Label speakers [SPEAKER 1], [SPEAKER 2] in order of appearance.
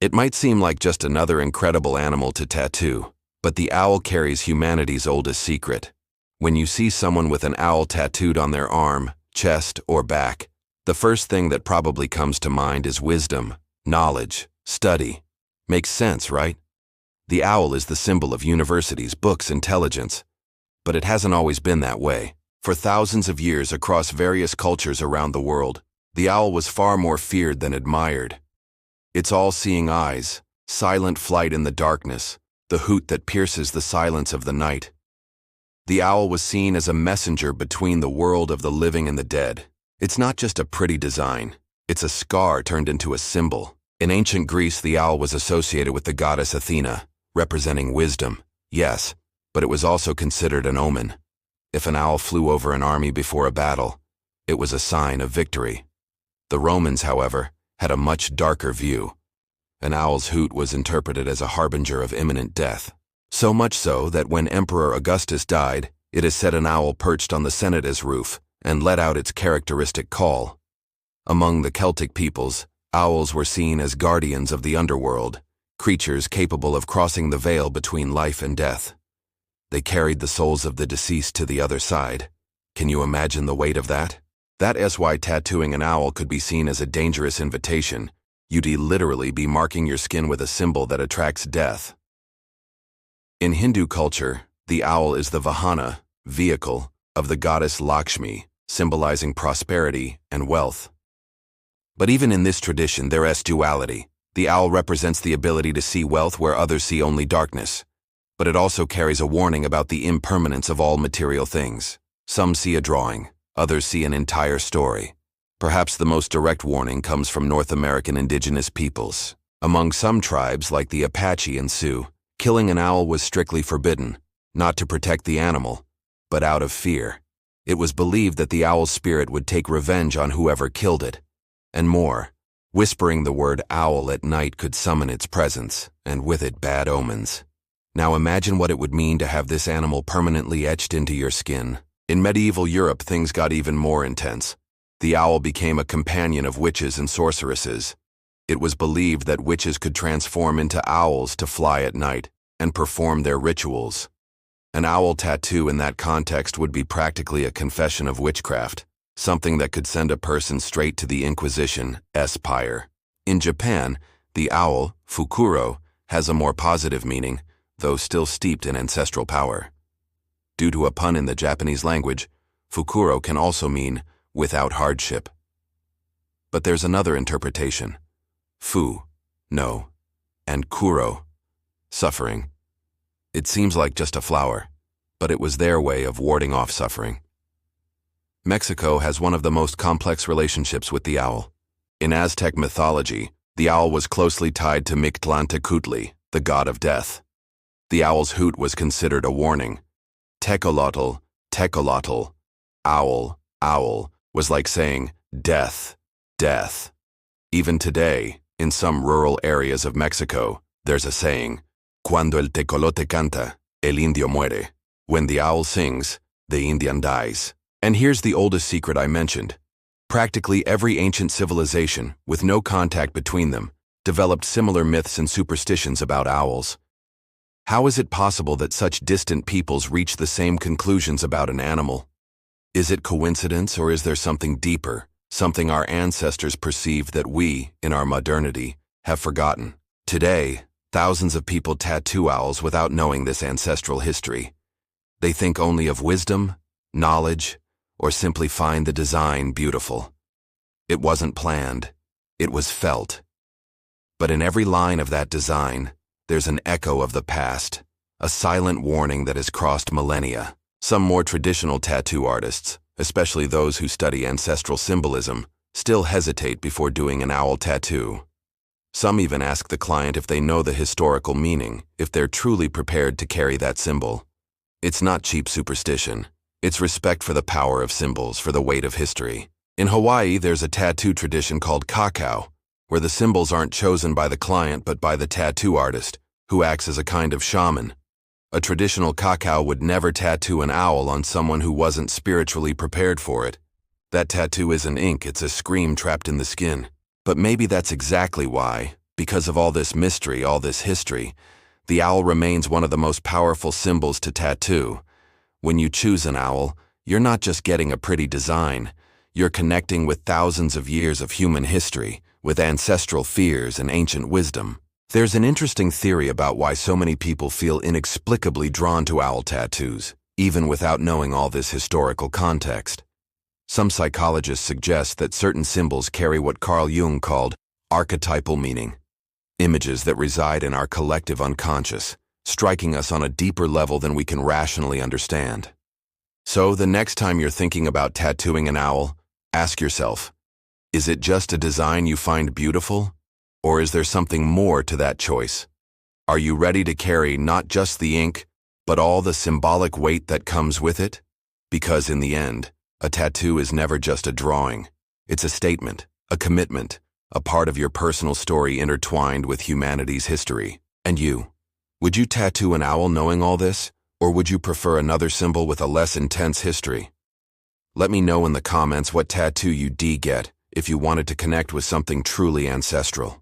[SPEAKER 1] It might seem like just another incredible animal to tattoo, but the owl carries humanity's oldest secret. When you see someone with an owl tattooed on their arm, chest, or back, the first thing that probably comes to mind is wisdom, knowledge, study. Makes sense, right? The owl is the symbol of universities, books, intelligence. But it hasn't always been that way. For thousands of years across various cultures around the world, the owl was far more feared than admired. Its all-seeing eyes, silent flight in the darkness, the hoot that pierces the silence of the night. The owl was seen as a messenger between the world of the living and the dead. It's not just a pretty design, it's a scar turned into a symbol. In ancient Greece, the owl was associated with the goddess Athena, representing wisdom, yes, but it was also considered an omen. If an owl flew over an army before a battle, it was a sign of victory. The Romans, however, had a much darker view. An owl's hoot was interpreted as a harbinger of imminent death. So much so that when Emperor Augustus died, it is said an owl perched on the Senate's roof and let out its characteristic call. Among the Celtic peoples, owls were seen as guardians of the underworld, creatures capable of crossing the veil between life and death. They carried the souls of the deceased to the other side. Can you imagine the weight of that? That is why tattooing an owl could be seen as a dangerous invitation. You'd literally be marking your skin with a symbol that attracts death. In Hindu culture, the owl is the vahana, vehicle, of the goddess Lakshmi, symbolizing prosperity and wealth. But even in this tradition, there is duality. The owl represents the ability to see wealth where others see only darkness. But it also carries a warning about the impermanence of all material things. Some see a drawing, others see an entire story. Perhaps the most direct warning comes from North American indigenous peoples. Among some tribes, like the Apache and Sioux, killing an owl was strictly forbidden, not to protect the animal, but out of fear. It was believed that the owl's spirit would take revenge on whoever killed it. And more, whispering the word owl at night could summon its presence, and with it bad omens. Now imagine what it would mean to have this animal permanently etched into your skin. In medieval Europe, things got even more intense. The owl became a companion of witches and sorceresses. It was believed that witches could transform into owls to fly at night and perform their rituals. An owl tattoo in that context would be practically a confession of witchcraft, something that could send a person straight to the Inquisition's pyre. In Japan, the owl, fukuro, has a more positive meaning, though still steeped in ancestral power. Due to a pun in the Japanese language, fukuro can also mean without hardship. But there's another interpretation. Fu, no, and kuro, suffering. It seems like just a flower, but it was their way of warding off suffering. Mexico has one of the most complex relationships with the owl. In Aztec mythology, the owl was closely tied to Mictlantecutli, the god of death. The owl's hoot was considered a warning. Tecolotl, tecolotl, owl, owl, was like saying, death, death. Even today, in some rural areas of Mexico, there's a saying, Cuando el tecolote canta, el indio muere. When the owl sings, the Indian dies. And here's the oldest secret I mentioned. Practically every ancient civilization, with no contact between them, developed similar myths and superstitions about owls. How is it possible that such distant peoples reach the same conclusions about an animal? Is it coincidence, or is there something deeper, something our ancestors perceived that we, in our modernity, have forgotten? Today, thousands of people tattoo owls without knowing this ancestral history. They think only of wisdom, knowledge, or simply find the design beautiful. It wasn't planned, it was felt. But in every line of that design, there's an echo of the past, a silent warning that has crossed millennia. Some more traditional tattoo artists, especially those who study ancestral symbolism, still hesitate before doing an owl tattoo. Some even ask the client if they know the historical meaning, if they're truly prepared to carry that symbol. It's not cheap superstition. It's respect for the power of symbols, for the weight of history. In Hawaii, there's a tattoo tradition called kakao, where the symbols aren't chosen by the client but by the tattoo artist, who acts as a kind of shaman. A traditional kakao would never tattoo an owl on someone who wasn't spiritually prepared for it. That tattoo isn't ink, it's a scream trapped in the skin. But maybe that's exactly why, Because of all this mystery, all this history, the owl remains one of the most powerful symbols to tattoo. When you choose an owl, you're not just getting a pretty design. You're connecting with thousands of years of human history, with ancestral fears and ancient wisdom. There's an interesting theory about why so many people feel inexplicably drawn to owl tattoos, even without knowing all this historical context. Some psychologists suggest that certain symbols carry what Carl Jung called archetypal meaning, images that reside in our collective unconscious, striking us on a deeper level than we can rationally understand. So, the next time you're thinking about tattooing an owl, ask yourself, is it just a design you find beautiful? Or is there something more to that choice? Are you ready to carry not just the ink, but all the symbolic weight that comes with it? Because in the end, a tattoo is never just a drawing. It's a statement, a commitment, a part of your personal story intertwined with humanity's history. And you? Would you tattoo an owl knowing all this? Or would you prefer another symbol with a less intense history? Let me know in the comments what tattoo you'd get if you wanted to connect with something truly ancestral.